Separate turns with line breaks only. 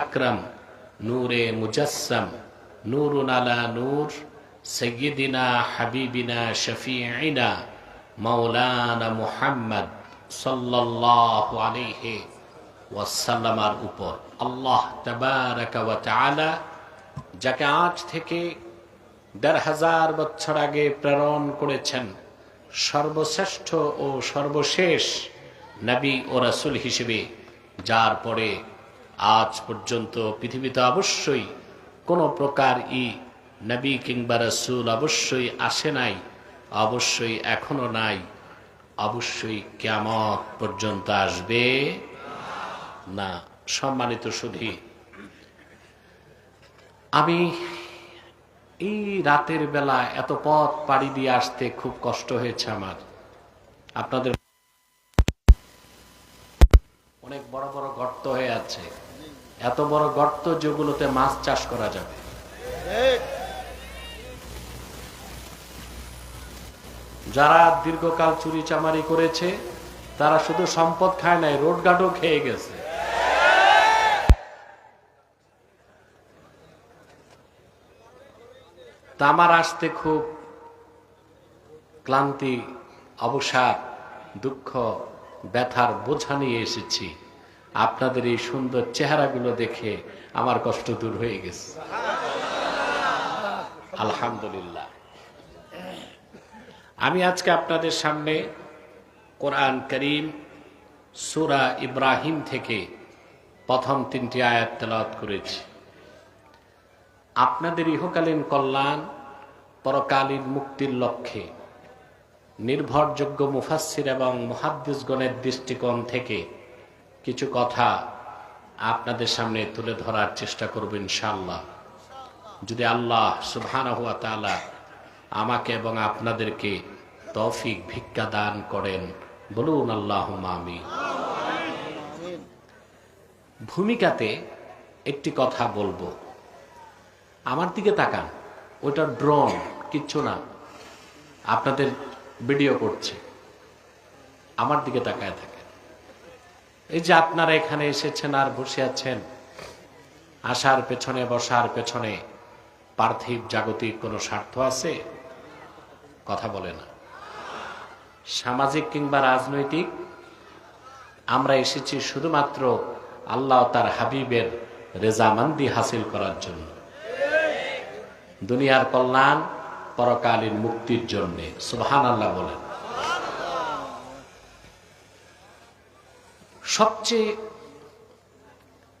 আকরাম, নূরে মুজাসসাম, নূরুন আলা নূর, সাইয়্যিদিনা হাবিবিনা শফিঈনা মাওলানা মুহাম্মদ সাল্লাল্লাহু আলাইহি ওয়াসাল্লামার উপর আল্লাহ তাবারাকা ওয়া তাআলা যাকে আজ থেকে ১৫০০ বছর আগে প্রেরণ করেছেন সর্বশ্রেষ্ঠ ও সর্বশেষ নবী ও রাসূল হিসেবে, যার পরে আজ পর্যন্ত পৃথিবীতে অবশ্যই কোনো প্রকার নবী কিংবা রাসূল অবশ্যই আসে নাই, অবশ্যই এখনো নাই, অবশ্যই কিয়ামত পর্যন্ত আসবে না। সম্মানিত সুধী, আমি এই রাতের বেলা এত পথ পাড়ি দিয়ে আসতে খুব কষ্ট হয়েছে আমার। আপনাদের অনেক বড় বড় গর্ত হয়ে আছে, এত বড় গর্ত যেগুলোতে মাছ চাষ করা যাবে। যারা দীর্ঘকাল চুরি চামারি করেছে তারা শুধু সম্পদ খায় নাই, রোডঘাটও খেয়ে গেছে। তা আমার আসতে খুব ক্লান্তি, অবসাদ, দুঃখ, ব্যথার বোঝা নিয়ে এসেছি। আপনাদের এই সুন্দর চেহারাগুলো দেখে আমার কষ্ট দূর হয়ে গেছে, আলহামদুলিল্লাহ। আমি আজকে আপনাদের সামনে কোরআন কারীম সূরা ইব্রাহিম থেকে প্রথম ৩টি আয়াত তেলাওয়াত করেছি। আপনাদের ইহকালীন কল্যাণ, পরকালীন মুক্তির লক্ষ্যে নির্ভরযোগ্য মুফাসসির এবং মুহাদ্দিসগণের দৃষ্টিকোণ থেকে কিছু কথা আপনাদের সামনে তুলে ধরার চেষ্টা করব ইনশাআল্লাহ। যদি আল্লাহ সুবহানাহু ওয়া তাআলা আমাকে এবং আপনাদেরকে তৌফিক ভিক্ষা দান করেন, বলুন আল্লাহুম্মা আমিন। ভূমিকাতে একটি কথা বলবো, আমার দিকে তাকান, ওটা ড্রোন, কিচ্ছু না, আপনাদের ভিডিও করছে, আমার দিকে তাকায় থাকে। এই যে আপনারা এখানে এসেছেন আর বসে আছেন, আসার পেছনে বসার পেছনে পার্থিব জাগতিক কোনো স্বার্থ আছে? কথা বলে না। সামাজিক কিংবা রাজনৈতিক? আমরা এসেছি শুধুমাত্র আল্লাহ তার হাবিবের রেজামান্দি হাসিল করার জন্য, দুনিয়ার কল্যাণ, পরকালীন মুক্তির জন্য। সুবহানাল্লাহ বলেন। সবচেয়ে